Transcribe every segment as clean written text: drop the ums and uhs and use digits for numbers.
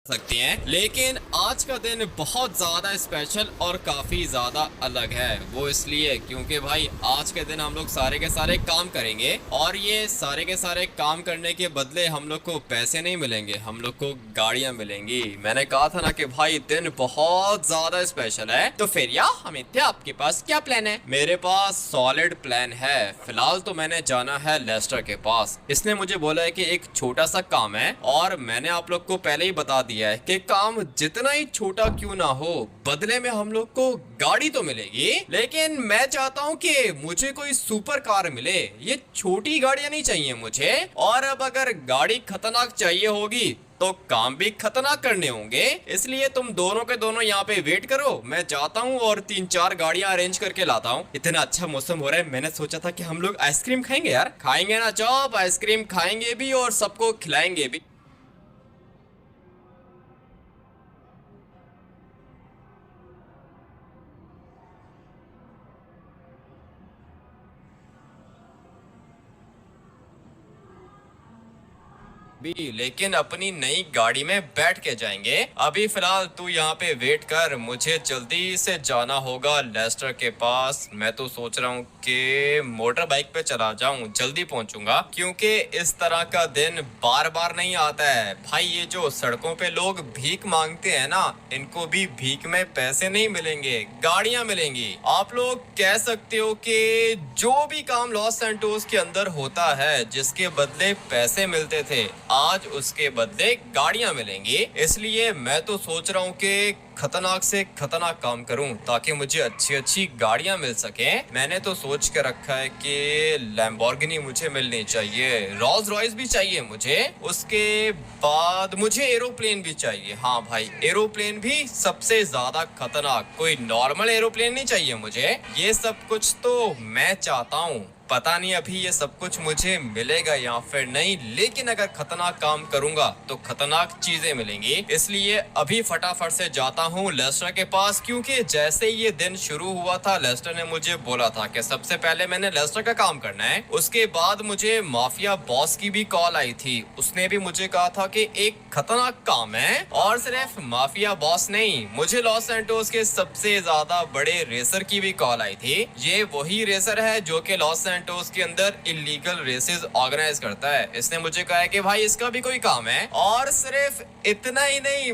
सकती हैं, लेकिन आज का दिन बहुत ज़्यादा स्पेशल और काफ़ी ज़्यादा अलग है। वो इसलिए क्योंकि भाई आज के दिन हम लोग सारे के सारे काम करेंगे और ये सारे के सारे काम करने के बदले हम लोग को पैसे नहीं मिलेंगे, हम लोग को गाड़ियाँ मिलेंगी। मैंने कहा था ना कि भाई दिन बहुत ज़्यादा स्पेशल है। तो फिर यार अमित, आपके पास क्या प्लान है? मेरे पास सॉलिड प्लान है। फिलहाल तो मैंने जाना है लेस्टर के पास। इसने मुझे बोला है कि एक छोटा सा काम है और मैंने आप लोग को पहले ही बता दिया है कि काम जितना ही छोटा क्यों ना हो, बदले में हम लोग को गाड़ी तो मिलेगी। लेकिन मैं चाहता हूँ कि मुझे कोई सुपर कार मिले। ये छोटी गाड़ियां नहीं चाहिए मुझे। और अब अगर गाड़ी खतरनाक चाहिए होगी तो काम भी खतरनाक करने होंगे। इसलिए तुम दोनों के दोनों यहाँ पे वेट करो, मैं जाता हूँ और 3-4 गाड़ियां अरेंज करके लाता हूँ। इतना अच्छा मौसम हो रहा है, मैंने सोचा था कि हम लोग आइसक्रीम खाएंगे। यार खाएंगे ना चौप, आइसक्रीम खाएंगे भी और सबको खिलाएंगे भी। लेकिन अपनी नई गाड़ी में बैठ के जाएंगे। अभी फिलहाल तू यहाँ पे वेट कर, मुझे जल्दी से जाना होगा लेस्टर के पास। मैं तो सोच रहा हूँ कि मोटर बाइक पे चला जाऊं, जल्दी पहुंचूंगा, क्योंकि इस तरह का दिन बार बार नहीं आता है। भाई ये जो सड़कों पे लोग भीख मांगते हैं ना, इनको भी भीख में पैसे नहीं मिलेंगे, गाड़ियां मिलेंगी। आप लोग कह सकते हो कि जो भी काम लॉस सैंटोस के अंदर होता है जिसके बदले पैसे मिलते थे, आज उसके बदले गाड़ियां मिलेंगी। इसलिए मैं तो सोच रहा हूँ कि खतरनाक से खतरनाक काम करूं ताकि मुझे अच्छी अच्छी गाड़ियां मिल सके। मैंने तो सोच के रखा है कि लैम्बोर्गिनी मुझे मिलनी चाहिए, रोल्स रॉयस भी चाहिए मुझे, उसके बाद मुझे एरोप्लेन भी चाहिए। हाँ भाई, एरोप्लेन भी सबसे ज्यादा खतरनाक, कोई नॉर्मल एरोप्लेन नहीं चाहिए मुझे। ये सब कुछ तो मैं चाहता हूँ। पता नहीं अभी ये सब कुछ मुझे मिलेगा या फिर नहीं, लेकिन अगर खतरनाक काम करूंगा तो खतरनाक चीजें मिलेंगी। इसलिए अभी फटाफट से जाता हूँ लेस्टर के पास, क्योंकि जैसे ही ये दिन शुरू हुआ था लेस्टर ने मुझे बोला था कि सबसे पहले मैंने लेस्टर का काम करना है। उसके बाद मुझे माफिया बॉस की भी कॉल आई थी, उसने भी मुझे कहा था कि एक खतरनाक काम है। और सिर्फ माफिया बॉस नहीं, मुझे लॉस सैंटोस के सबसे ज्यादा बड़े रेसर की भी कॉल आई थी। ये वही रेसर है जो कि लॉस सैंटोस के अंदर इलीगल रेसेस ऑर्गेनाइज करता है। इसने मुझे कहा है कि भाई इसका भी कोई काम है। और सिर्फ इतना ही नहीं,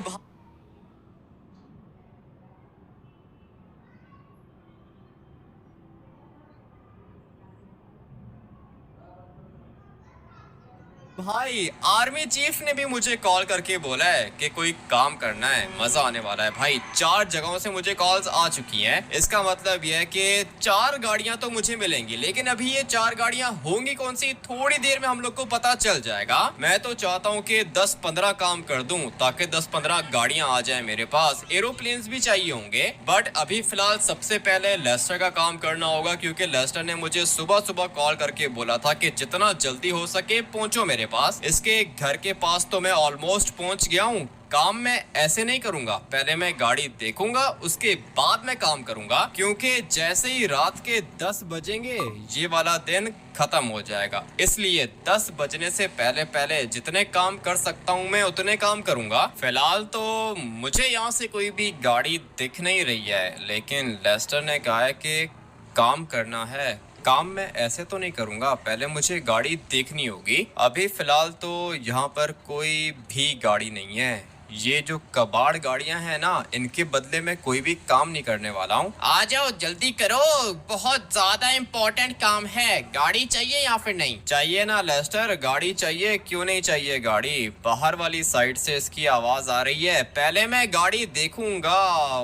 भाई आर्मी चीफ ने भी मुझे कॉल करके बोला है कि कोई काम करना है, मजा आने वाला है। भाई 4 जगहों से मुझे कॉल्स आ चुकी हैं। इसका मतलब यह है कि 4 गाड़ियां तो मुझे मिलेंगी, लेकिन अभी ये 4 गाड़ियां होंगी कौन सी, थोड़ी देर में हम लोग को पता चल जाएगा। मैं तो चाहता हूँ कि 10-15 काम कर दूं ताकि 10-15 गाड़ियां आ जाए मेरे पास। एरोप्लेन्स भी चाहिए होंगे, बट अभी फिलहाल सबसे पहले लेस्टर का काम करना होगा, क्योंकि लेस्टर ने मुझे सुबह सुबह कॉल करके बोला था कि जितना जल्दी हो सके पहुंचो मेरे पास। इसके घर के पास तो मैं ऑलमोस्ट पहुंच गया हूँ। काम मैं ऐसे नहीं करूंगा, पहले मैं गाड़ी देखूंगा उसके बाद मैं काम करूंगा, क्योंकि जैसे ही रात के 10 बजेंगे ये वाला दिन खत्म हो जाएगा। इसलिए 10 बजने से पहले पहले जितने काम कर सकता हूं मैं उतने काम करूंगा। फिलहाल तो मुझे यहाँ से कोई भी गाड़ी दिख नहीं रही है, लेकिन लेस्टर ने कहा है कि काम करना है। काम मैं ऐसे तो नहीं करूंगा, पहले मुझे गाड़ी देखनी होगी। अभी फिलहाल तो यहाँ पर कोई भी गाड़ी नहीं है। ये जो कबाड़ गाड़ियां हैं ना, इनके बदले में कोई भी काम नहीं करने वाला हूँ। आ जाओ जल्दी करो, बहुत ज्यादा इम्पोर्टेंट काम है। गाड़ी चाहिए या फिर नहीं चाहिए? ना लेस्टर, गाड़ी चाहिए। क्यों नहीं चाहिए गाड़ी? बाहर वाली साइड से इसकी आवाज आ रही है। पहले मैं गाड़ी देखूंगा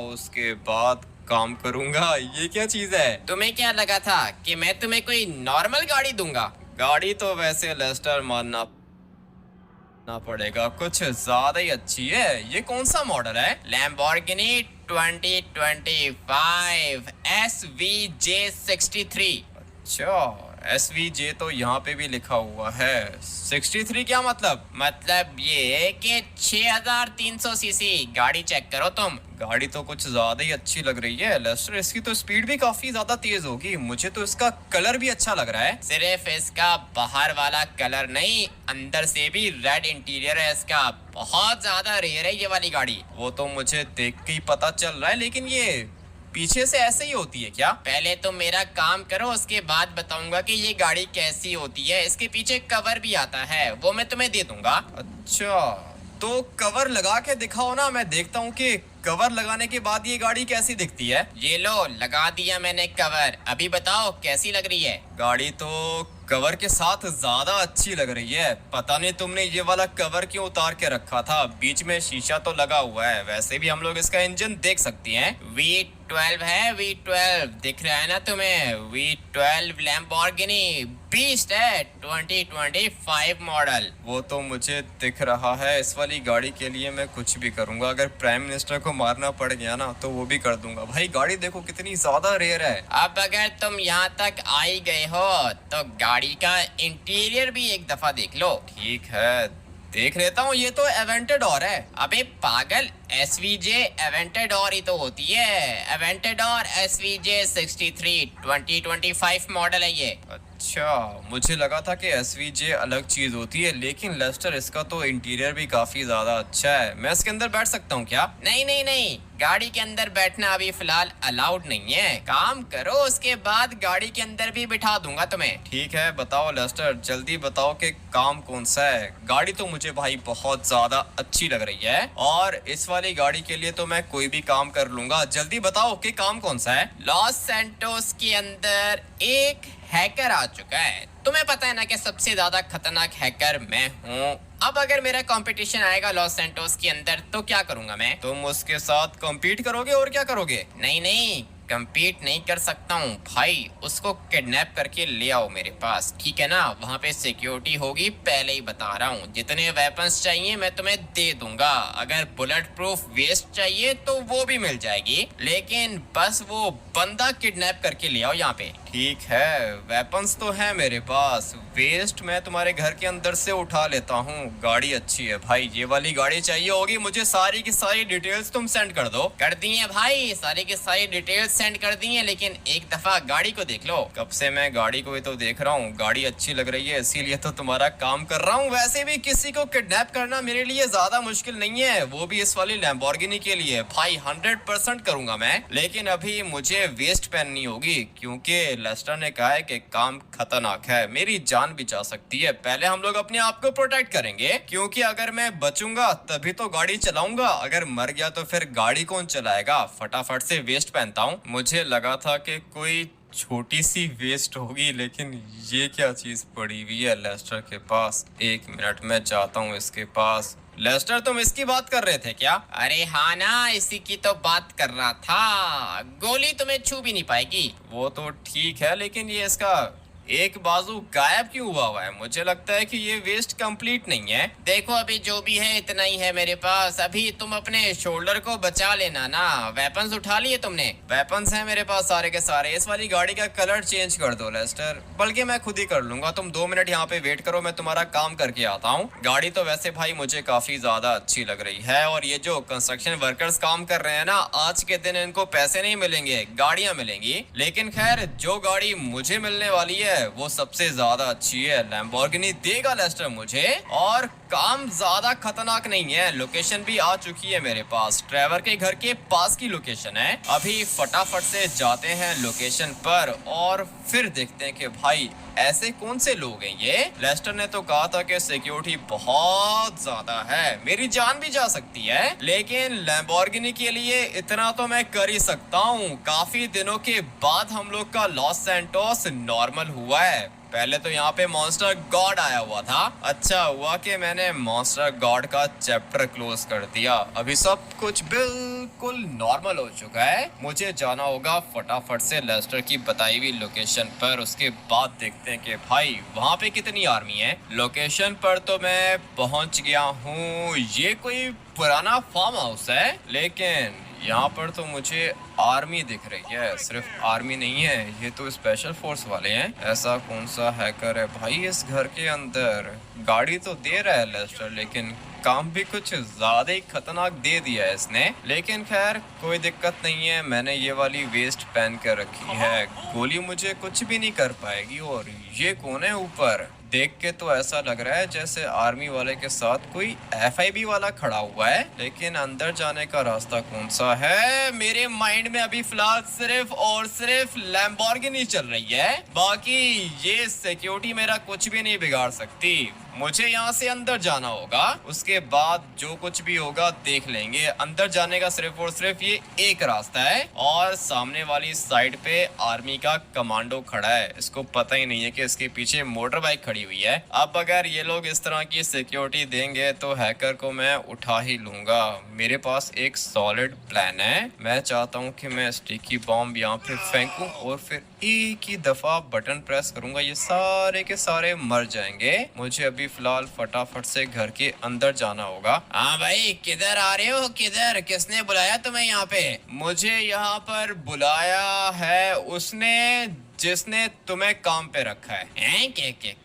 उसके बाद काम करूंगा। ये क्या चीज है? तुम्हें क्या लगा था कि मैं तुम्हें कोई नॉर्मल गाड़ी दूंगा? गाड़ी तो वैसे लेस्टर मानना ना पड़ेगा, कुछ ज्यादा ही अच्छी है। ये कौन सा मॉडल है? Lamborghini 2025 SVJ63। अच्छा SVJ तो यहाँ पे भी लिखा हुआ है। 63 क्या मतलब ये कि 6300 सीसी। गाड़ी चेक करो तुम। गाड़ी तो कुछ ज्यादा ही अच्छी लग रही है लेस्टर, इसकी तो स्पीड भी काफी ज्यादा तेज होगी। मुझे तो इसका कलर भी अच्छा लग रहा है। सिर्फ इसका बाहर वाला कलर नहीं, अंदर से भी रेड इंटीरियर है इसका। बहुत ज्यादा रेयर है ये वाली गाड़ी। वो तो मुझे देख के ही पता चल रहा है, लेकिन ये पीछे से ऐसे ही होती है क्या? पहले तो मेरा काम करो, उसके बाद बताऊंगा कि ये गाड़ी कैसी होती है। इसके पीछे कवर भी आता है, वो मैं तुम्हें दे दूंगा। अच्छा, तो कवर लगा के दिखाओ ना, मैं देखता हूँ कि कवर लगाने के बाद ये गाड़ी कैसी दिखती है। ये लो, लगा दिया मैंने कवर। अभी बताओ कैसी लग रही है? गाड़ी तो कवर के साथ ज्यादा अच्छी लग रही है। पता नहीं तुमने ये वाला कवर क्यों उतार के रखा था, बीच में शीशा तो लगा हुआ है। वैसे भी हम लोग इसका इंजन देख सकते हैं। V12 है, V12 दिख रहा है ना तुम्हें? V12 लैम्बोर्गिनी बीस्ट है, 2025 मॉडल। वो तो मुझे दिख रहा है। इस वाली गाड़ी के लिए मैं कुछ भी करूंगा। अगर प्राइम मिनिस्टर को मारना पड़ गया ना तो वो भी कर दूंगा। भाई गाड़ी देखो कितनी ज्यादा रेयर है। अब अगर तुम यहाँ तक आई गए हो तो गाड़ी का इंटीरियर भी एक दफा देख लो। ठीक है, देख लेता हूँ। ये तो एवेंटेडोर है। अबे पागल, SVJ एवेंटेडोर ही तो होती है। एवेंटेडोर SVJ 63 2025 मॉडल है ये। अच्छा, मुझे लगा था कि SVJ अलग चीज होती है, लेकिन लेस्टर इसका तो इंटीरियर भी काफी ज्यादा अच्छा है। मैं इसके अंदर बैठ सकता हूँ क्या? नहीं नहीं नहीं, गाड़ी के अंदर बैठना अभी फिलहाल अलाउड नहीं है। काम करो, उसके बाद गाड़ी के अंदर भी बिठा दूंगा तुम्हें। ठीक है, बताओ लेस्टर, जल्दी बताओ कि काम कौन सा है। गाड़ी तो मुझे भाई बहुत ज्यादा अच्छी लग रही है, और इस वाली गाड़ी के लिए तो मैं कोई भी काम कर लूंगा। जल्दी बताओ कि काम कौन सा है। लॉस सैंटोस के अंदर एक हैकर आ चुका है। तुम्हें पता है ना कि सबसे ज्यादा खतरनाक हैकर मैं हूँ। अब अगर मेरा कंपटीशन आएगा लॉस सैंटोस के अंदर तो क्या करूंगा मैं? तुम उसके साथ कम्पीट करोगे और क्या करोगे? नहीं नहीं, कम्पीट नहीं कर सकता हूँ भाई। उसको किडनैप करके ले आओ मेरे पास, ठीक है ना? वहाँ पे सिक्योरिटी होगी, पहले ही बता रहा हूँ। जितने वेपन्स चाहिए मैं तुम्हें दे दूंगा। अगर बुलेट प्रूफ वेस्ट चाहिए तो वो भी मिल जाएगी, लेकिन बस वो बंदा किडनैप करके ले आओ यहाँ पे। ठीक है, वेपन्स तो है मेरे पास। वेस्ट मैं तुम्हारे घर के अंदर से उठा लेता हूँ। गाड़ी अच्छी है भाई, ये वाली गाड़ी चाहिए होगी मुझे। सारी की सारी डिटेल्स तुम सेंड कर दो। कर दी है भाई, सारी की सारी डिटेल्स सेंड कर दी है, लेकिन एक दफा गाड़ी को देख लो। कब से मैं गाड़ी को ही तो देख रहा हूँ। गाड़ी अच्छी लग रही है, इसीलिए तो तुम्हारा काम कर रहा हूँ। वैसे भी किसी को किडनैप करना मेरे लिए ज्यादा मुश्किल नहीं है, वो भी इस वाली लैम्बोर्गिनी के लिए। भाई 100% करूंगा मैं, लेकिन अभी मुझे वेस्ट पहननी होगी, क्योंकि लेस्टर ने कहा है कि काम खतरनाक है, मेरी जान भी जा सकती है। पहले हम लोग अपने आप को प्रोटेक्ट करेंगे, क्योंकि अगर मैं बचूंगा तभी तो गाड़ी चलाऊंगा। अगर मर गया तो फिर गाड़ी कौन चलाएगा? फटाफट से वेस्ट पहनता हूँ। मुझे लगा था कि कोई छोटी सी वेस्ट होगी, लेकिन ये क्या चीज पड़ी हुई है लेस्टर के पास। एक मिनट में जाता हूँ इसके पास। लेस्टर, तुम इसकी बात कर रहे थे क्या? अरे हाँ ना, इसी की तो बात कर रहा था। गोली तुम्हें छू भी नहीं पाएगी। वो तो ठीक है, लेकिन ये इसका एक बाजू गायब क्यों हुआ है? मुझे लगता है कि ये वेस्ट कंप्लीट नहीं है। देखो अभी जो भी है इतना ही है मेरे पास। अभी तुम अपने शोल्डर को बचा लेना ना। वेपन्स उठा लिए तुमने? वेपन्स हैं मेरे पास सारे के सारे। इस वाली गाड़ी का कलर चेंज कर दो लेस्टर, बल्कि मैं खुद ही कर लूंगा। तुम 2 मिनट यहाँ पे वेट करो, मैं तुम्हारा काम करके आता हूँ। गाड़ी तो वैसे भाई मुझे काफी ज्यादा अच्छी लग रही है, और ये जो कंस्ट्रक्शन वर्कर्स काम कर रहे हैं ना, आज के दिन इनको पैसे नहीं मिलेंगे, गाड़ियां मिलेंगी। लेकिन खैर, जो गाड़ी मुझे मिलने वाली है वो सबसे ज्यादा अच्छी है। लैम्बोर्गिनी देगा लेस्टर मुझे, और काम ज्यादा खतरनाक नहीं है। लोकेशन भी आ चुकी है मेरे पास, ट्रेवर के घर के पास की लोकेशन है। अभी फटाफट से जाते हैं लोकेशन पर, और फिर देखते हैं कि भाई ऐसे कौन से लोग हैं ये। लेस्टर ने तो कहा था कि सिक्योरिटी बहुत ज्यादा है, मेरी जान भी जा सकती है, लेकिन लैम्बोर्गिनी के लिए इतना तो मैं कर ही सकता हूँ। काफी दिनों के बाद हम लोग का लॉस सैंटोस नॉर्मल हुआ है। पहले तो यहाँ पे मॉन्स्टर गॉड आया हुआ था। अच्छा हुआ कि मैंने मॉन्स्टर गॉड का चैप्टर क्लोज कर दिया। अभी सब कुछ बिल्कुल नॉर्मल हो चुका है। मुझे जाना होगा फटाफट से लेस्टर की बताई हुई लोकेशन पर। उसके बाद देखते हैं कि भाई वहाँ पे कितनी आर्मी है। लोकेशन पर तो मैं पहुँच गया हूँ। ये कोई पुराना फार्म हाउस है, लेकिन यहाँ पर तो मुझे आर्मी दिख रही है। सिर्फ आर्मी नहीं है, ये तो स्पेशल फोर्स वाले हैं। ऐसा कौन सा हैकर है भाई इस घर के अंदर? गाड़ी तो दे रहा है लेस्टर, लेकिन काम भी कुछ ज्यादा ही खतरनाक दे दिया है इसने। लेकिन खैर कोई दिक्कत नहीं है, मैंने ये वाली वेस्ट पहन कर रखी है, गोली मुझे कुछ भी नहीं कर पाएगी। और ये कौन है ऊपर? देख के तो ऐसा लग रहा है जैसे आर्मी वाले के साथ कोई एफआईबी वाला खड़ा हुआ है। लेकिन अंदर जाने का रास्ता कौन सा है? मेरे माइंड में अभी फिलहाल सिर्फ और सिर्फ लैम्बोर्गिनी चल रही है, बाकी ये सिक्योरिटी मेरा कुछ भी नहीं बिगाड़ सकती। मुझे यहाँ से अंदर जाना होगा, उसके बाद जो कुछ भी होगा देख लेंगे। अंदर जाने का सिर्फ और सिर्फ ये एक रास्ता है, और सामने वाली साइड पे आर्मी का कमांडो खड़ा है। इसको पता ही नहीं है कि इसके पीछे मोटर बाइक खड़ी हुई है। अब अगर ये लोग इस तरह की सिक्योरिटी देंगे तो हैकर को मैं उठा ही लूंगा। मेरे पास एक सॉलिड प्लान है। मैं चाहता हूँ कि मैं स्टिकी बॉम्ब यहाँ पे फेंकूं और फिर एक ही दफा बटन प्रेस करूंगा, ये सारे के सारे मर जाएंगे। मुझे अभी फिलहाल फटाफट से घर के अंदर जाना होगा। हाँ भाई, किधर आ रहे हो? किधर? किसने बुलाया तुम्हें यहाँ पे? मुझे यहाँ पर बुलाया है उसने जिसने तुम्हें काम पे रखा है। हैं?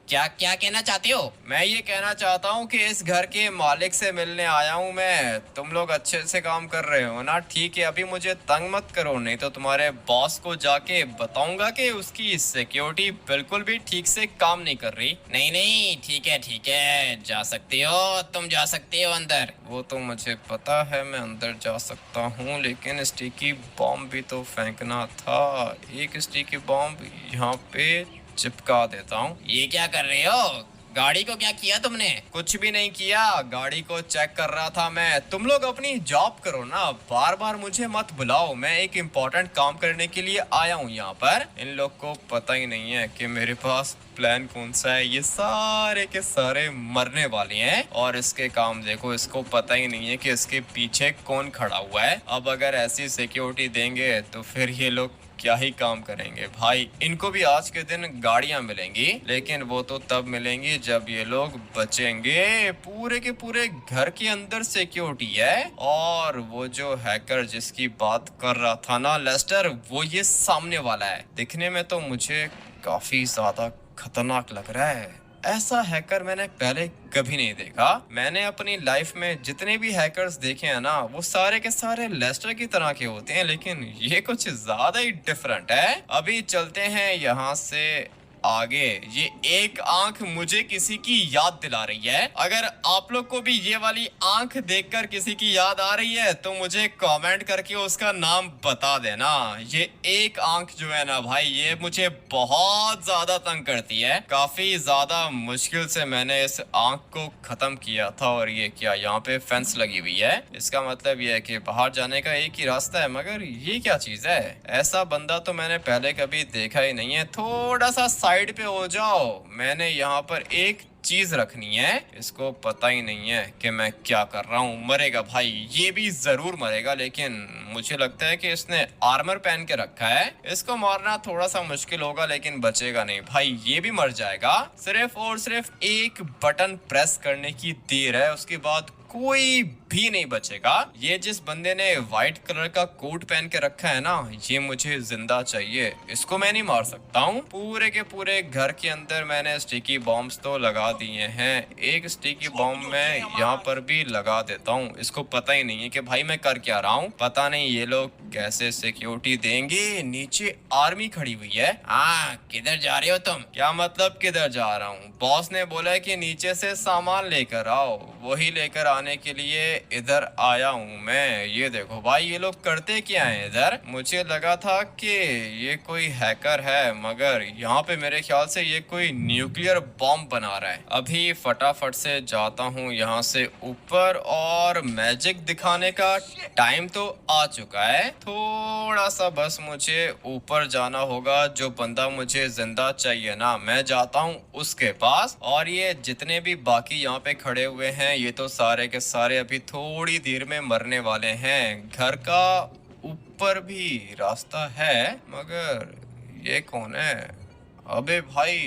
क्या क्या कहना चाहते हो? मैं ये कहना चाहता हूँ कि इस घर के मालिक से मिलने आया हूँ मैं। तुम लोग अच्छे से काम कर रहे हो ना? ठीक है, अभी मुझे तंग मत करो, नहीं तो तुम्हारे बॉस को जाके बताऊंगा कि उसकी सिक्योरिटी बिल्कुल भी ठीक से काम नहीं कर रही। नहीं नहीं, ठीक है, जा सकते हो, तुम जा सकते हो अंदर। वो तो मुझे पता है मैं अंदर जा सकता हूँ, लेकिन स्टिकी बॉम्ब भी तो फेंकना था। एक स्टिकी बॉम्ब यहाँ पे चिपका देता हूँ। ये क्या कर रहे हो? गाड़ी को क्या किया तुमने? कुछ भी नहीं किया, गाड़ी को चेक कर रहा था मैं। तुम लोग अपनी जॉब करो ना, बार बार मुझे मत बुलाओ। मैं एक इम्पोर्टेंट काम करने के लिए आया हूँ यहाँ पर। इन लोग को पता ही नहीं है कि मेरे पास प्लान कौन सा है। ये सारे के सारे मरने वाले हैं, और इसके काम देखो, इसको पता ही नहीं है कि इसके पीछे कौन खड़ा हुआ है। अब अगर ऐसी सिक्योरिटी देंगे तो फिर ये लोग क्या ही काम करेंगे भाई। इनको भी आज के दिन गाड़ियां मिलेंगी, लेकिन वो तो तब मिलेंगी जब ये लोग बचेंगे। पूरे के पूरे घर के अंदर सिक्योरिटी है, और वो जो हैकर जिसकी बात कर रहा था ना लेस्टर, वो ये सामने वाला है। दिखने में तो मुझे काफी ज्यादा खतरनाक लग रहा है। ऐसा हैकर मैंने पहले कभी नहीं देखा। मैंने अपनी लाइफ में जितने भी हैकर्स देखे हैं ना, वो सारे के सारे लेस्टर की तरह के होते हैं, लेकिन ये कुछ ज्यादा ही डिफरेंट है। अभी चलते हैं यहाँ से आगे। ये एक आंख मुझे किसी की याद दिला रही है। अगर आप लोग को भी ये वाली आंख देखकर किसी की याद आ रही है तो मुझे कमेंट करके उसका नाम बता देना। ये एक आंख जो है ना भाई, ये मुझे बहुत ज्यादा तंग करती है। काफी ज्यादा मुश्किल से मैंने इस आंख को खत्म किया था। और ये क्या, यहाँ पे फेंस लगी हुई है, इसका मतलब ये है कि बाहर जाने का एक ही रास्ता है। मगर ये क्या चीज है? ऐसा बंदा तो मैंने पहले कभी देखा ही नहीं है। थोड़ा सा साइड पे हो जाओ, मैंने यहाँ पर एक चीज रखनी है। इसको पता ही नहीं है कि मैं क्या कर रहा हूँ। मरेगा भाई, ये भी जरूर मरेगा, लेकिन मुझे लगता है कि इसने आर्मर पहन के रखा है। इसको मारना थोड़ा सा मुश्किल होगा, लेकिन बचेगा नहीं भाई, ये भी मर जाएगा। सिर्फ और सिर्फ एक बटन प्रेस करने की देर है, उसके बाद कोई भी नहीं बचेगा। ये जिस बंदे ने व्हाइट कलर का कोट पहन के रखा है ना, ये मुझे जिंदा चाहिए। इसको मैं नहीं मार सकता हूँ। पूरे के पूरे घर के अंदर मैंने स्टिकी बॉम्ब्स तो लगा दिए हैं। एक स्टिकी बॉम्ब मैं यहाँ पर भी लगा देता हूँ। इसको पता ही नहीं है कि भाई मैं कर क्या रहा हूँ। पता नहीं ये लोग कैसे सिक्योरिटी देंगे। नीचे आर्मी खड़ी हुई है। हाँ, किधर जा रहे हो तुम? क्या मतलब किधर जा रहा हूँ? बॉस ने बोला कि नीचे से सामान लेकर आओ, वही लेकर आने के लिए इधर आया हूँ मैं। ये देखो भाई, ये लोग करते क्या है इधर? मुझे लगा था कि ये कोई हैकर है, मगर यहाँ पे मेरे ख्याल से ये कोई न्यूक्लियर बॉम्ब बना रहा है। अभी फटाफट से जाता हूँ यहाँ से ऊपर, और मैजिक दिखाने का टाइम तो आ चुका है। थोड़ा सा बस मुझे ऊपर जाना होगा। जो बंदा मुझे जिंदा चाहिए ना, मैं जाता हूँ उसके पास। और ये जितने भी बाकी यहाँ पे खड़े हुए हैं, ये तो सारे के सारे अभी थोड़ी देर में मरने वाले हैं। घर का ऊपर भी रास्ता है, मगर ये कौन है? अबे भाई,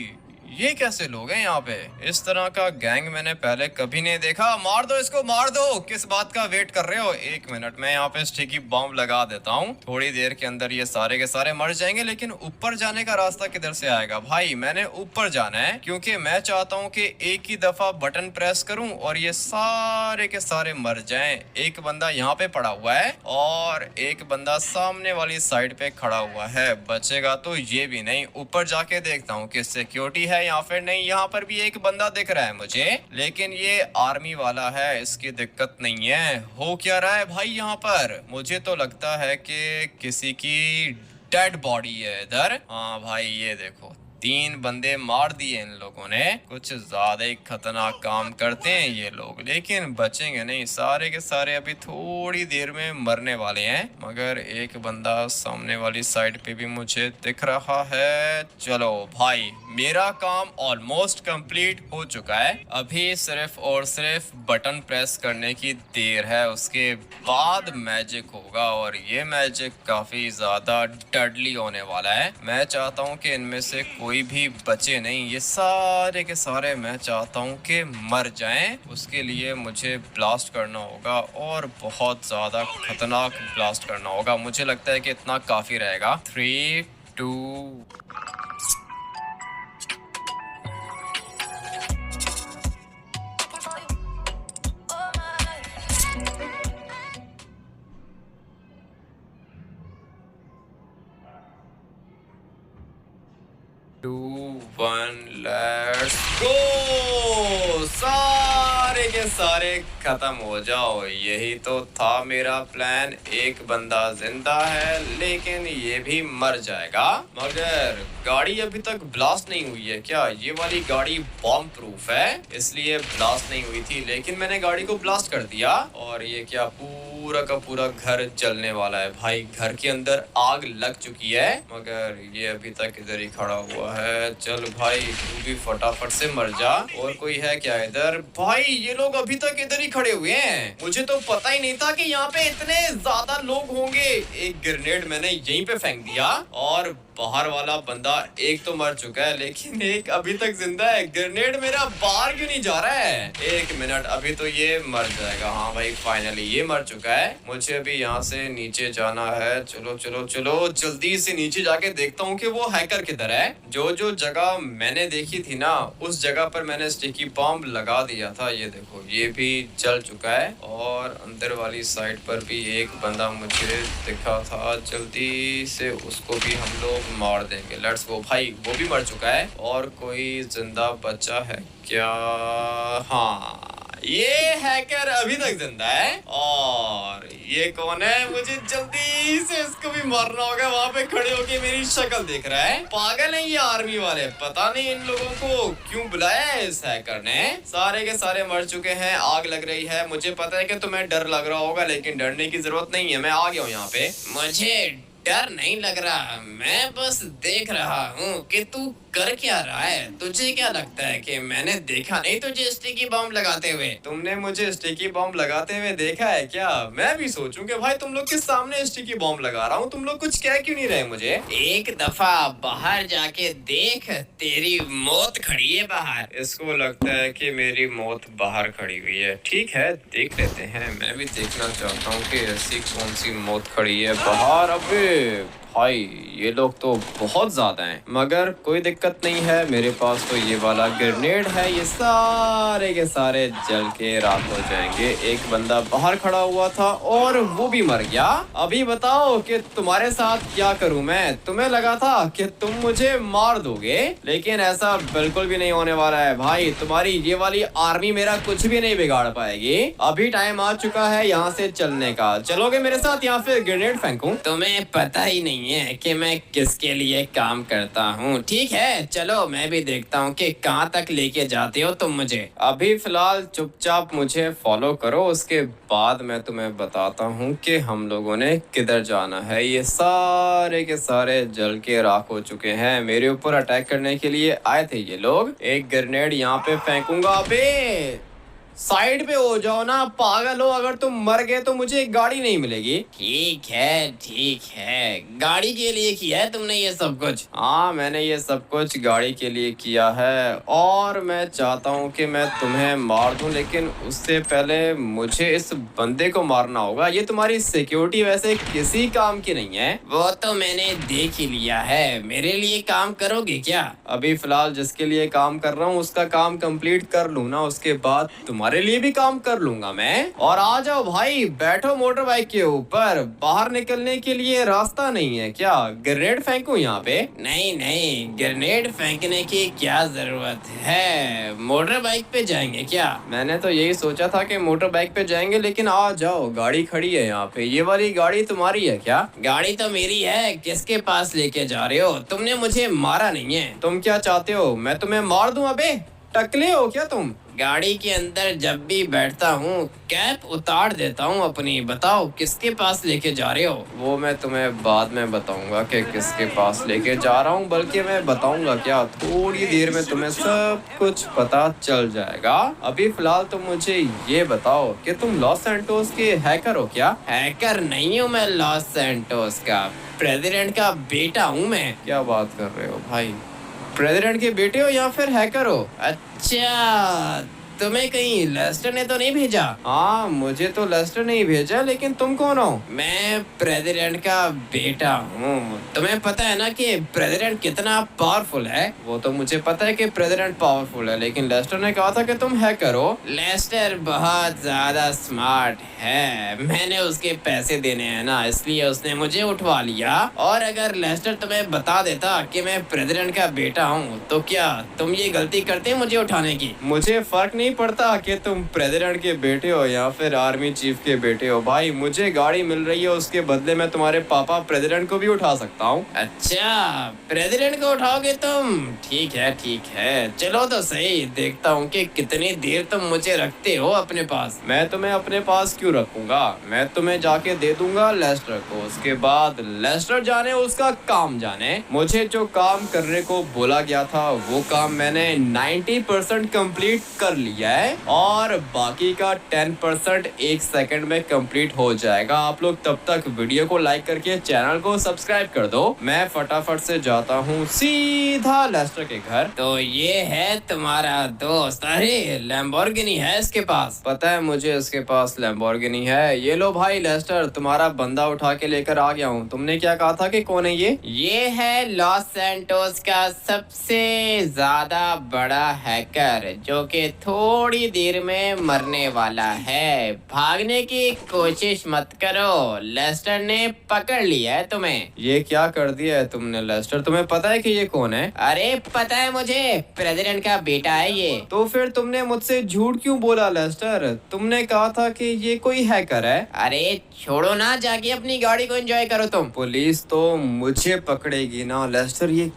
ये कैसे लोग हैं यहाँ पे? इस तरह का गैंग मैंने पहले कभी नहीं देखा। मार दो इसको, मार दो। किस बात का वेट कर रहे हो? एक मिनट, मैं यहाँ पे स्टिकी बॉम्ब लगा देता हूँ। थोड़ी देर के अंदर ये सारे के सारे मर जाएंगे। लेकिन ऊपर जाने का रास्ता किधर से आएगा? भाई मैंने ऊपर जाना है क्योंकि मैं चाहता हूँ कि एक ही दफा बटन प्रेस करूँ और ये सारे के सारे मर जाएं। एक बंदा यहाँ पे पड़ा हुआ है और एक बंदा सामने वाली साइड पे खड़ा हुआ है। बचेगा तो ये भी नहीं। ऊपर जाके देखता हूँ कि सिक्योरिटी है या फिर नहीं। यहाँ पर भी एक बंदा दिख रहा है मुझे, लेकिन ये आर्मी वाला है, इसकी दिक्कत नहीं है। हो क्या रहा है भाई यहाँ पर? मुझे तो लगता है कि किसी की डेड बॉडी है इधर। हाँ भाई ये देखो, 3 बंदे मार दिए इन लोगों ने। कुछ ज्यादा ही खतरनाक काम करते हैं ये लोग, लेकिन बचेंगे नहीं। सारे के सारे अभी थोड़ी देर में मरने वाले हैं। मगर एक बंदा सामने वाली साइड पे भी मुझे दिख रहा है। चलो भाई, मेरा काम ऑलमोस्ट कंप्लीट हो चुका है। अभी सिर्फ और सिर्फ बटन प्रेस करने की देर है, उसके बाद मैजिक होगा और ये मैजिक काफी ज्यादा डडली होने वाला है। मैं चाहता हूँ कि इनमें से कोई भी बचे नहीं। ये सारे के सारे मैं चाहता हूँ कि मर जाएं। उसके लिए मुझे ब्लास्ट करना होगा और बहुत ज्यादा खतरनाक ब्लास्ट करना होगा। मुझे लगता है कि इतना काफी रहेगा। 3, 2 2 1 लेट्स गो। सारे के सारे खत्म हो जाओ। यही तो था मेरा प्लान। एक बंदा जिंदा है लेकिन ये भी मर जाएगा। मगर गाड़ी अभी तक ब्लास्ट नहीं हुई है क्या? ये वाली गाड़ी बॉम्ब प्रूफ है इसलिए ब्लास्ट नहीं हुई थी, लेकिन मैंने गाड़ी को ब्लास्ट कर दिया और ये क्या पूरा का पूरा घर जलने वाला है। भाई घर के अंदर आग लग चुकी है मगर ये अभी तक इधर ही खड़ा हुआ है। चल भाई तू भी फटाफट से मर जा। और कोई है क्या इधर? भाई ये लोग अभी तक इधर ही खड़े हुए हैं। मुझे तो पता ही नहीं था कि यहाँ पे इतने ज्यादा लोग होंगे। एक ग्रेनेड मैंने यहीं पे फेंक दिया और बाहर वाला बंदा एक तो मर चुका है लेकिन एक अभी तक जिंदा है। ग्रेनेड मेरा बाहर क्यों नहीं जा रहा है? एक मिनट, अभी तो ये मर जाएगा। हाँ भाई फाइनली ये मर चुका है। मुझे अभी यहाँ से नीचे जाना है। चलो चलो चलो जल्दी से नीचे जाके देखता हूँ कि वो हैकर किधर है। जो जो जगह मैंने देखी थी ना उस जगह पर मैंने स्टिकी बॉम्ब लगा दिया था। ये देखो ये भी जल चुका है और अंदर वाली साइड पर भी एक बंदा मुझे दिखा था। जल्दी से उसको भी हम लोग मार देंगे। Let's go. भाई वो भी मर चुका है। और कोई जिंदा बचा है क्या? हाँ ये हैकर अभी तक जिंदा है। और ये कौन है? मुझे जल्दी से इसको भी मारना होगा। वहाँ पे खड़े होके मेरी शक्ल देख रहा है। पागल है ये आर्मी वाले। पता नहीं इन लोगों को क्यों बुलाया है इस हैकर ने। सारे के सारे मर चुके हैं। आग लग रही है। मुझे पता है कि तुम्हें डर लग रहा होगा लेकिन डरने की जरूरत नहीं है। मैं आ गया हूँ यहाँ पे। मुझे डर नहीं लग रहा, मैं बस देख रहा हूँ कि तू कर क्या रहा है। तुझे क्या लगता है कि मैंने देखा नहीं तुझे स्टिकी बॉम्ब लगाते हुए? तुमने मुझे स्टिकी बॉम्ब लगाते हुए देखा है क्या? मैं भी सोचूं कि भाई तुम लोग के सामने स्टिकी बॉम्ब लगा रहा हूँ। तुम लोग कुछ कह क्यों नहीं रहे मुझे? एक दफा बाहर जाके देख, तेरी मौत खड़ी है बाहर। इसको लगता है कि मेरी मौत बाहर खड़ी हुई है। ठीक है देख लेते हैं। मैं भी देखना चाहता हूँ कि ऐसी कौन सी मौत खड़ी है बाहर। अबे भाई ये लोग तो बहुत ज्यादा हैं मगर कोई दिक्कत नहीं है। मेरे पास तो ये वाला ग्रेनेड है। ये सारे के सारे जल के राख हो जाएंगे। एक बंदा बाहर खड़ा हुआ था और वो भी मर गया। अभी बताओ कि तुम्हारे साथ क्या करूं मैं? तुम्हें लगा था कि तुम मुझे मार दोगे लेकिन ऐसा बिल्कुल भी नहीं होने वाला है। भाई तुम्हारी ये वाली आर्मी मेरा कुछ भी नहीं बिगाड़ पाएगी। अभी टाइम आ चुका है यहाँ से चलने का। चलोगे मेरे साथ या फिर ग्रेनेड फेंकूं? तुम्हें पता ही नहीं है कि मैं किसके लिए काम करता हूँ। ठीक है चलो मैं भी देखता हूँ कि कहाँ तक लेके जाते हो तुम मुझे। अभी फिलहाल चुपचाप मुझे फॉलो करो, उसके बाद मैं तुम्हें बताता हूँ कि हम लोगों ने किधर जाना है। ये सारे के सारे जल के राख हो चुके हैं। मेरे ऊपर अटैक करने के लिए आए थे ये लोग। एक ग्रेनेड यहाँ पे फेंकूंगा। अबे साइड पे हो जाओ ना, पागल हो, अगर तुम मर गए तो मुझे गाड़ी नहीं मिलेगी। ठीक है, गाड़ी के लिए किया है तुमने ये सब कुछ। हाँ, मैंने ये सब कुछ गाड़ी के लिए किया है और मैं चाहता हूँ कि मैं तुम्हें मार दूं, लेकिन उससे पहले मुझे इस बंदे को मारना होगा। ये तुम्हारी सिक्योरिटी वैसे किसी काम की नहीं है। वो तो मैंने देख ही लिया है, मेरे लिए काम करोगे क्या? अभी फिलहाल जिसके लिए काम कर रहा हूँ उसका काम कंप्लीट कर लूँ ना, उसके बाद तुम्हारे लिए भी काम कर लूंगा मैं। और आ जाओ भाई, बैठो मोटर बाइक के ऊपर। बाहर निकलने के लिए रास्ता नहीं है क्या? ग्रेनेड फेंकूं यहाँ पे? नहीं, ग्रेनेड फेंकने की क्या जरूरत है, मोटर बाइक पे जाएंगे क्या? मैंने तो यही सोचा था कि मोटर बाइक पे जाएंगे, लेकिन आ जाओ, गाड़ी खड़ी है यहाँ पे। ये वाली गाड़ी तुम्हारी है क्या? गाड़ी तो मेरी है, किसके पास लेके जा रहे हो? तुमने मुझे मारा नहीं है। तुम क्या चाहते हो, मैं तुम्हें मार दूं? अबे टकले हो क्या तुम? गाड़ी के अंदर जब भी बैठता हूँ कैप उतार देता हूँ अपनी। बताओ किसके पास लेके जा रहे हो? वो मैं तुम्हें बाद में बताऊंगा कि किसके पास लेके जा रहा हूँ, बल्कि मैं बताऊंगा क्या, थोड़ी देर में तुम्हें सब कुछ पता चल जाएगा। अभी फिलहाल तुम मुझे ये बताओ कि तुम लॉस सैंटोस के हैकर हो क्या? हैकर नहीं हूँ मैं, लॉस सैंटोस का प्रेसिडेंट का बेटा हूँ मैं। क्या बात कर रहे हो भाई? प्रेसिडेंट के बेटे हो या फिर हैकर हो? अच्छा, तुम्हें कहीं लेस्टर ने तो नहीं भेजा? हाँ, मुझे तो लेस्टर नहीं भेजा, लेकिन तुम कौन हो? मैं प्रेसिडेंट का बेटा हूँ। तुम्हें पता है ना कि प्रेसिडेंट कितना पावरफुल है? वो तो मुझे पता है कि प्रेसिडेंट पावरफुल है, लेकिन लेस्टर ने कहा था कि तुम हैकर हो। लेस्टर बहुत ज्यादा स्मार्ट है, मैंने उसके पैसे देने हैं ना, इसलिए उसने मुझे उठवा लिया। और अगर लेस्टर तुम्हें बता देता कि मैं प्रेसिडेंट का बेटा हूँ तो क्या तुम ये गलती करते मुझे उठाने की? मुझे फर्क नहीं पड़ता कि तुम प्रेसिडेंट के बेटे हो या फिर आर्मी चीफ के बेटे हो भाई। मुझे गाड़ी मिल रही है, उसके बदले में तुम्हारे पापा प्रेसिडेंट को भी उठा सकता हूँ। अच्छा, प्रेसिडेंट को उठाओगे तुम? ठीक है, चलो तो सही, देखता हूँ कि कितनी देर तुम मुझे रखते हो अपने पास। मैं तुम्हें अपने पास क्यों रखूंगा, मैं तुम्हें जाके दे दूंगा लेस्टर को। उसके बाद लेस्टर जाने उसका काम जाने। मुझे जो काम करने को बोला गया था वो काम मैंने 90% कंप्लीट कर लिया है और बाकी का 10% एक सेकंड में कंप्लीट हो जाएगा। आप लोग तब तक वीडियो को लाइक करके चैनल को सब्सक्राइब कर दो। मैं फटाफट से जाता हूँ सीधा लेस्टर के घर। तो ये है तुम्हारा दोस्त? अरे लैम्बोर्गिनी है इसके पास। पता है मुझे इसके पास लैम्बोर्गिनी है। ये लो भाई लेस्टर, तुम्हारा बंदा उठा के लेकर आ गया हूँ। तुमने क्या कहा था कि कौन है ये? ये है लॉस सैंटोस का सबसे ज्यादा बड़ा हैकर, जो कि थोड़ी देर में मरने वाला है। भागने की कोशिश मत करो, लेस्टर ने पकड़ लिया है तुम्हें। ये क्या कर दिया है तुमने लेस्टर? तुम्हें पता है कि ये कौन है? अरे पता है मुझे, प्रेसिडेंट का बेटा है ये। तो फिर तुमने मुझसे झूठ क्यों बोला लेस्टर? तुमने कहा था कि ये कोई हैकर है। अरे छोड़ो ना, जाके अपनी गाड़ी को एंजॉय करो तुम। पुलिस तो मुझे पकड़ेगी ना लेस्टर। ये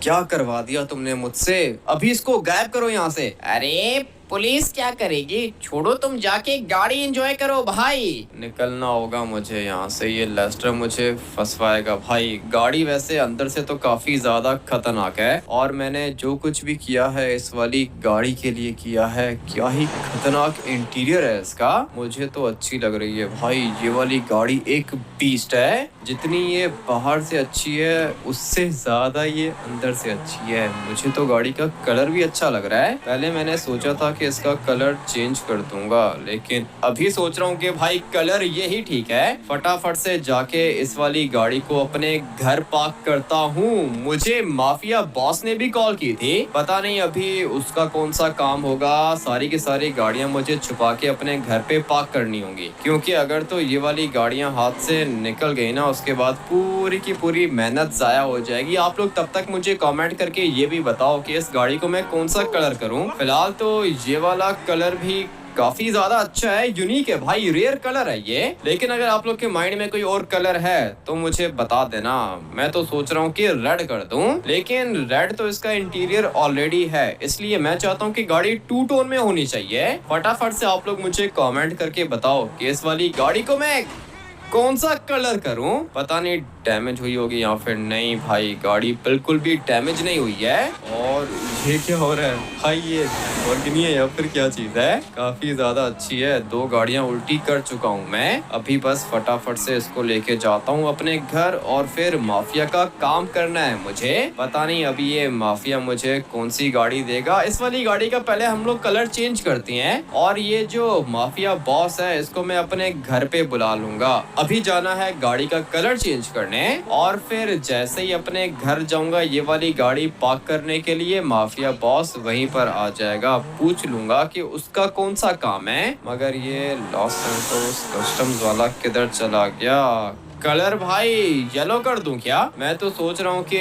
क्या करवा दिया तुमने मुझसे? अभी इसको गायब करो यहाँ से। अरे पुलिस क्या करेगी, छोड़ो, तुम जाके गाड़ी एंजॉय करो भाई। निकलना होगा मुझे यहाँ से, ये लेस्टर मुझे फंसवाएगा भाई। गाड़ी वैसे अंदर से तो काफी ज्यादा खतरनाक है और मैंने जो कुछ भी किया है इस वाली गाड़ी के लिए किया है। क्या ही खतरनाक इंटीरियर है इसका, मुझे तो अच्छी लग रही है भाई। ये वाली गाड़ी एक बीस्ट है, जितनी ये बाहर से अच्छी है उससे ज्यादा ये अंदर से अच्छी है। मुझे तो गाड़ी का कलर भी अच्छा लग रहा है। पहले मैंने सोचा था कि इसका कलर चेंज कर दूंगा, लेकिन अभी सोच रहा हूँ कि भाई कलर ये ही ठीक है। फटाफट से जाके इस वाली गाड़ी को अपने घर पार्क करता हूँ। मुझे माफिया बॉस ने भी कॉल की थी, पता नहीं अभी उसका कौन सा काम होगा। सारी की सारी गाड़ियाँ मुझे छुपा के अपने घर पे पार्क करनी होंगी, क्योंकि अगर तो ये वाली गाड़ियाँ हाथ से निकल गई ना, उसके बाद पूरी की पूरी मेहनत जाया हो जाएगी। आप लोग तब तक मुझे कमेंट करके ये भी बताओ कि इस गाड़ी को मैं कौन सा कलर करूं। फिलहाल तो ये वाला कलर भी काफी ज्यादा अच्छा है, यूनिक है भाई, रेयर कलर है ये। लेकिन अगर आप लोग के माइंड में कोई और कलर है तो मुझे बता देना। मैं तो सोच रहा हूँ कि रेड कर दूं, लेकिन रेड तो इसका इंटीरियर ऑलरेडी है, इसलिए मैं चाहता हूँ कि गाड़ी टू टोन में होनी चाहिए। फटाफट से आप लोग मुझे कमेंट करके बताओ कि इस वाली गाड़ी को मैं कौन सा कलर करूं? पता नहीं डैमेज हुई होगी या फिर नहीं। भाई गाड़ी बिल्कुल भी डैमेज नहीं हुई है। और ये क्या हो रहा है भाई? ये Lamborghini है या फिर क्या चीज है? काफी ज्यादा अच्छी है। 2 गाड़ियां उल्टी कर चुका हूँ मैं। अभी बस फटाफट से इसको लेके जाता हूँ अपने घर और फिर माफिया का काम करना है मुझे। पता नहीं अभी ये माफिया मुझे कौन सी गाड़ी देगा। इस वाली गाड़ी का पहले हम लोग कलर चेंज करते हैं और ये जो माफिया बॉस है इसको मैं अपने घर पे बुला लूंगा। अभी जाना है गाड़ी का कलर चेंज करने और फिर जैसे ही अपने घर जाऊंगा ये वाली गाड़ी पार्क करने के लिए माफिया बॉस वहीं पर आ जाएगा। पूछ लूंगा कि उसका कौन सा काम है। मगर ये लॉस सैंटोस कस्टम्स वाला किधर चला गया? कलर भाई येलो कर दूं क्या? मैं तो सोच रहा हूँ कि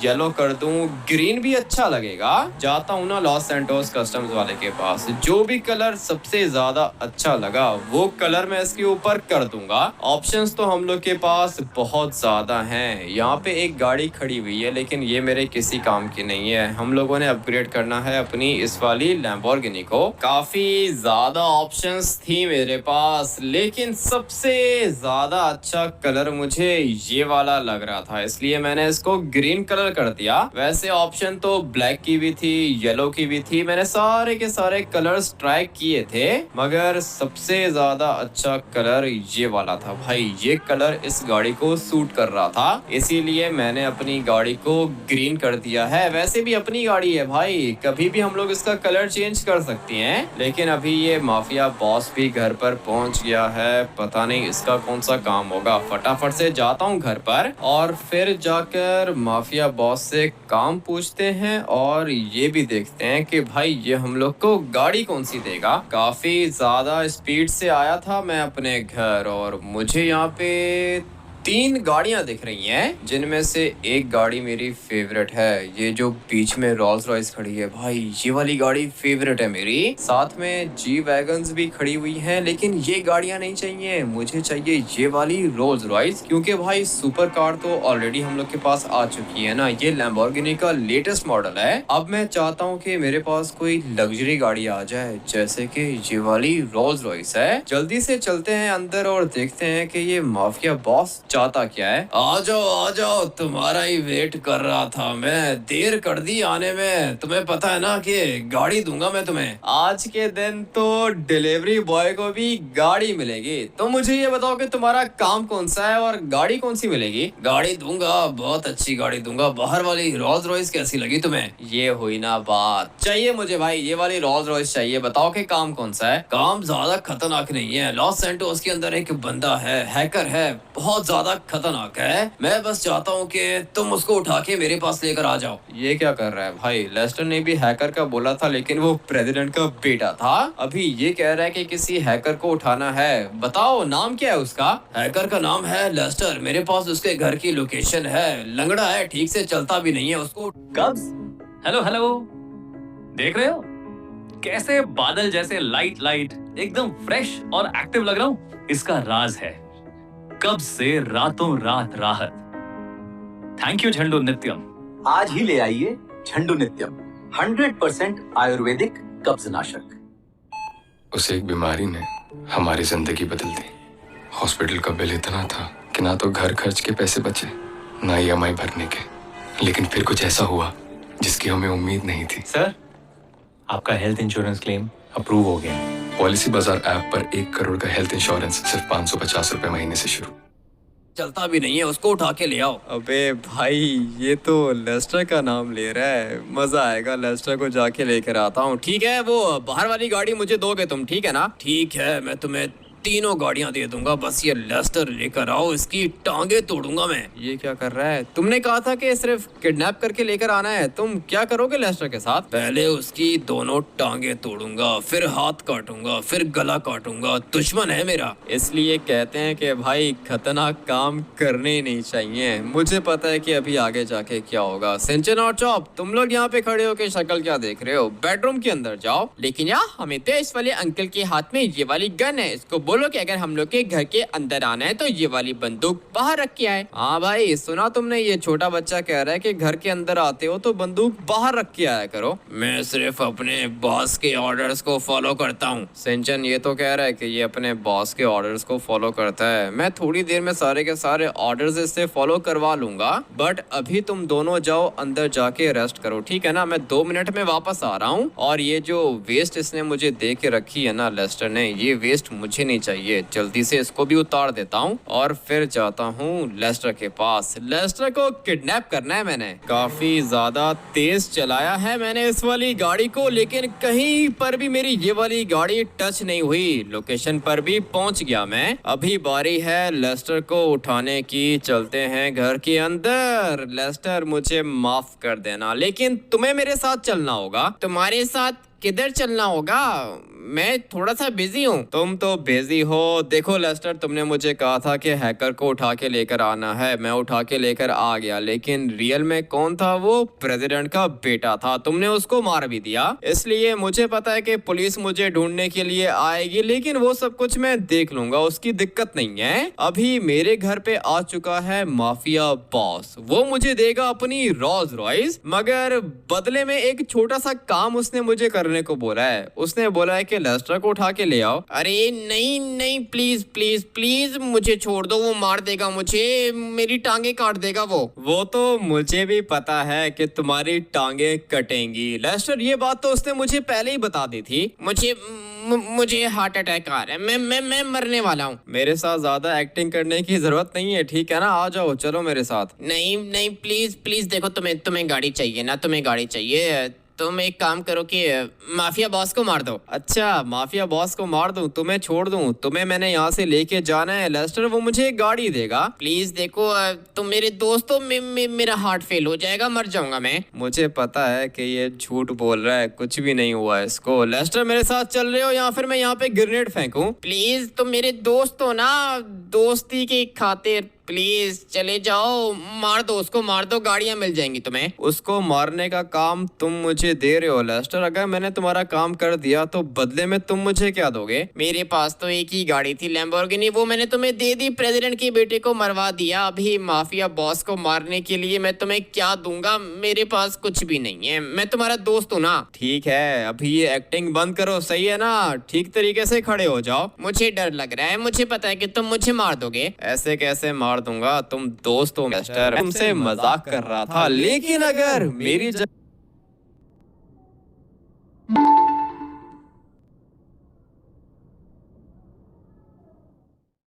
येलो कर दूं, ग्रीन भी अच्छा लगेगा। जाता हूँ ना लॉस सैंटोस कस्टम्स वाले के पास। जो भी कलर सबसे ज्यादा अच्छा लगा वो कलर मैं इसके ऊपर कर दूंगा। ऑप्शंस तो हम लोग के पास बहुत ज्यादा हैं। यहाँ पे एक गाड़ी खड़ी हुई है लेकिन ये मेरे किसी काम की नहीं है। हम लोगों ने अपग्रेड करना है अपनी इस वाली लैम्बोर्गिनी को। काफी ज्यादा ऑप्शंस थी मेरे पास लेकिन सबसे ज्यादा अच्छा कलर मुझे ये वाला लग रहा था, इसलिए मैंने इसको ग्रीन कलर कर दिया। वैसे ऑप्शन तो ब्लैक की भी थी, येलो की भी थी। मैंने सारे के सारे कलर्स ट्राई किए थे मगर सबसे ज्यादा अच्छा कलर ये वाला था। भाई ये कलर इस गाड़ी को सूट कर रहा था, इसीलिए मैंने अपनी गाड़ी को ग्रीन कर दिया है। वैसे भी अपनी गाड़ी है भाई, कभी भी हम लोग इसका कलर चेंज कर सकते हैं। लेकिन अभी ये माफिया बॉस भी घर पर पहुंच गया है। पता नहीं इसका कौन सा काम होगा। फटाफट से जाता हूँ घर पर और फिर जाकर माफिया बॉस से काम पूछते हैं और ये भी देखते हैं कि भाई ये हम लोग को गाड़ी कौन सी देगा। काफी ज्यादा स्पीड से आया था मैं अपने घर और मुझे यहाँ पे 3 गाड़ियां दिख रही हैं जिनमें से एक गाड़ी मेरी फेवरेट है। ये जो बीच में रोल्स रॉयस खड़ी है भाई, ये वाली गाड़ी फेवरेट है मेरी। साथ में जी वैगन्स भी खड़ी हुई हैं लेकिन ये गाड़ियां नहीं चाहिए, मुझे चाहिए ये वाली रोल्स रॉयस। क्योंकि भाई सुपर कार तो ऑलरेडी हम लोग के पास आ चुकी है ना। ये लैम्बोर्गिनी का लेटेस्ट मॉडल है। अब मैं चाहता हूँ कि मेरे पास कोई लग्जरी गाड़ी आ जाए जैसे कि ये वाली रोल्स रॉयस है। जल्दी से चलते हैं अंदर और देखते हैं कि ये माफिया बॉस चाहता क्या है। आ जाओ, तुम्हारा ही वेट कर रहा था मैं। देर कर दी आने में। तुम्हें पता है ना कि गाड़ी दूंगा मैं तुम्हें। आज के दिन तो डिलीवरी बॉय को भी गाड़ी मिलेगी। तो मुझे ये बताओ कि तुम्हारा काम कौन सा है और गाड़ी कौन सी मिलेगी? गाड़ी दूंगा, बहुत अच्छी गाड़ी दूंगा। बाहर वाली रोल्स रॉयस कैसी लगी तुम्हें? ये हुई ना बात। चाहिए मुझे भाई, ये वाली रोल्स रॉयस चाहिए। बताओ कि काम कौन सा है? काम ज्यादा खतरनाक नहीं है। लॉस सैंटोस के अंदर एक बंदा है, हैकर है, बहुत ज्यादा खतरनाक है। मैं बस चाहता हूँ कि तुम उसको उठा के मेरे पास लेकर आ जाओ। ये क्या कर रहा है भाई? लेस्टर ने भी हैकर का बोला था लेकिन वो प्रेसिडेंट का बेटा था। अभी ये कह रहा है कि किसी हैकर को उठाना है। बताओ नाम क्या है उसका? हैकर का नाम है लेस्टर। मेरे पास उसके घर की लोकेशन है। लंगड़ा है, ठीक से चलता भी नहीं है। उसको कब्स, हेलो, देख रहे हो कैसे बादल जैसे लाइट एकदम फ्रेश और एक्टिव लग रहा हूँ? इसका राज है कब्ज से रातों रात राहत। थैंक यू झंडू नित्यम। आज ही ले आइए झंडू नित्यम, 100% आयुर्वेदिक कब्ज नाशक। उस एक बीमारी ने हमारी जिंदगी बदल दी। हॉस्पिटल का बिल इतना था कि ना तो घर खर्च के पैसे बचे ना EMI भरने के। लेकिन फिर कुछ ऐसा हुआ जिसकी हमें उम्मीद नहीं थी। सर, आपका हेल्थ इंश्योरेंस क्लेम अप्रूव हो गया। पॉलिसी बाजार ऐप पर 1 करोड़ का हेल्थ इंश्योरेंस सिर्फ 550 रुपए महीने से शुरू। चलता भी नहीं है, उसको उठा के ले आओ। अबे भाई ये तो लेस्टर का नाम ले रहा है। मजा आएगा, लेस्टर को जाके लेकर आता हूँ। ठीक है, वो बाहर वाली गाड़ी मुझे दोगे तुम, ठीक है ना? ठीक है, मैं तुम्हें तीनों गाड़ियां दे दूंगा, बस ये लेस्टर लेकर आओ। इसकी टांगे तोड़ूंगा मैं। ये क्या कर रहा है? तुमने कहा था कि सिर्फ किडनैप करके लेकर आना है। तुम क्या करोगे लेस्टर के साथ? पहले उसकी दोनों टांगे तोड़ूंगा, फिर हाथ काटूंगा, फिर गला काटूंगा। दुश्मन है मेरा। इसलिए कहते हैं कि भाई खतरनाक काम करने ही नहीं चाहिए। मुझे पता है कि अभी आगे जाके क्या होगा। सिंचन और चॉप, तुम लोग यहाँ पे खड़े हो के शक्ल क्या देख रहे हो? बेडरूम के अंदर जाओ। लेकिन यार हमें तो इस वाले अंकल के हाथ में ये वाली गन है, इसको बोलो कि अगर हम लोग के घर के अंदर आना है तो ये वाली बंदूक बाहर रख के आए। हाँ भाई सुना तुमने, ये छोटा बच्चा कह रहा है कि घर के अंदर आते हो तो बंदूक बाहर रख के आया करो। मैं सिर्फ अपने बॉस के ऑर्डर्स को फॉलो करता हूँ। सिंचन ये तो कह रहा है कि ये अपने बॉस के ऑर्डर्स को फॉलो करता है। मैं थोड़ी देर में सारे के सारे ऑर्डर्स इससे फॉलो करवा लूंगा, बट अभी तुम दोनों जाओ अंदर जाके रेस्ट करो, ठीक है ना? मैं 2 मिनट में वापस आ रहा हूँ। और ये जो वेस्ट इसने मुझे दे के रखी है ना लेस्टर ने, ये वेस्ट मुझे नहीं चाहिए। जल्दी से इसको भी उतार देता हूँ और फिर जाता हूँ लेस्टर के पास। लेस्टर को किडनैप करना है मैंने। काफी ज्यादा तेज चलाया है मैंने इस वाली गाड़ी को, लेकिन कहीं पर भी मेरी ये वाली गाड़ी टच नहीं हुई। लोकेशन पर भी पहुंच गया मैं। अभी बारी है लेस्टर को उठाने की। चलते हैं घर के अंदर। लेस्टर मुझे माफ कर देना, लेकिन तुम्हें मेरे साथ चलना होगा। तुम्हारे साथ किधर चलना होगा? मैं थोड़ा सा बिजी हूँ। तुम तो बिजी हो। देखो लेस्टर, तुमने मुझे कहा था कि हैकर को उठा के लेकर आना है। मैं उठा के लेकर आ गया, लेकिन रियल में कौन था वो? प्रेसिडेंट का बेटा था। तुमने उसको मार भी दिया। इसलिए मुझे पता है कि पुलिस मुझे ढूंढने के लिए आएगी, लेकिन वो सब कुछ मैं देख लूंगा, उसकी दिक्कत नहीं है। अभी मेरे घर पे आ चुका है माफिया बॉस। वो मुझे देगा अपनी रोल्स रॉयस, मगर बदले में एक छोटा सा काम उसने मुझे करने को बोला है। उसने बोला है कि लेस्टर को उठा के ले आओ। अरे नहीं नहीं, प्लीज प्लीज प्लीज मुझे छोड़ दो। वो मार देगा मुझे, मेरी टांगे काट देगा वो तो मुझे भी पता है कि तुम्हारी टांगे कटेंगी लेस्टर। ये बात तो उसने मुझे पहले ही बता दी थी। मुझे हार्ट अटैक आ रहा है। मैं मरने वाला हूँ। मेरे साथ ज्यादा एक्टिंग करने की जरूरत नहीं है, ठीक है ना? आ जाओ, चलो मेरे साथ। नहीं नहीं, प्लीज प्लीज देखो, तुम्हें गाड़ी चाहिए ना? तुम्हें गाड़ी चाहिए? तुम एक काम करो कि माफिया बॉस को मार दो। अच्छा, माफिया बॉस को मार दूं? तुम्हें छोड़ दूं? तुम्हें मैंने यहाँ से लेके जाना है लेस्टर, वो मुझे एक गाड़ी देगा। प्लीज देखो, तुम मेरे दोस्त हो। मेरा हार्ट फेल हो जाएगा, मर जाऊंगा मैं। मुझे पता है कि ये झूठ बोल रहा है, कुछ भी नहीं हुआ इसको। लेस्टर मेरे साथ चल रहे हो या फिर मैं यहाँ पे ग्रेनेड फेंकूं? प्लीज, तुम मेरे दोस्त हो ना, दोस्ती की खातिर प्लीज चले जाओ। मार दो उसको, मार दो, गाड़ियां मिल जाएंगी तुम्हें। उसको मारने का काम तुम मुझे दे रहे हो लेस्टर। अगर मैंने तुम्हारा काम कर दिया तो बदले में तुम मुझे क्या दोगे? मेरे पास तो एक ही गाड़ी थी, लैम्बोर्गिनी, वो मैंने तुम्हें दे दी। प्रेसिडेंट के बेटे को मरवा दिया। अभी माफिया बॉस को मारने के लिए मैं तुम्हें क्या दूंगा? मेरे पास कुछ भी नहीं है। मैं तुम्हारा दोस्त हूँ ना। ठीक है, अभी ये एक्टिंग बंद करो, सही है ना? ठीक तरीके से खड़े हो जाओ। मुझे डर लग रहा है। मुझे पता है कि तुम मुझे मार दोगे। ऐसे कैसे मार दूंगा? तुम दोस्त हो लेस्टर। तुमसे मजाक कर रहा था, लेकिन अगर मेरी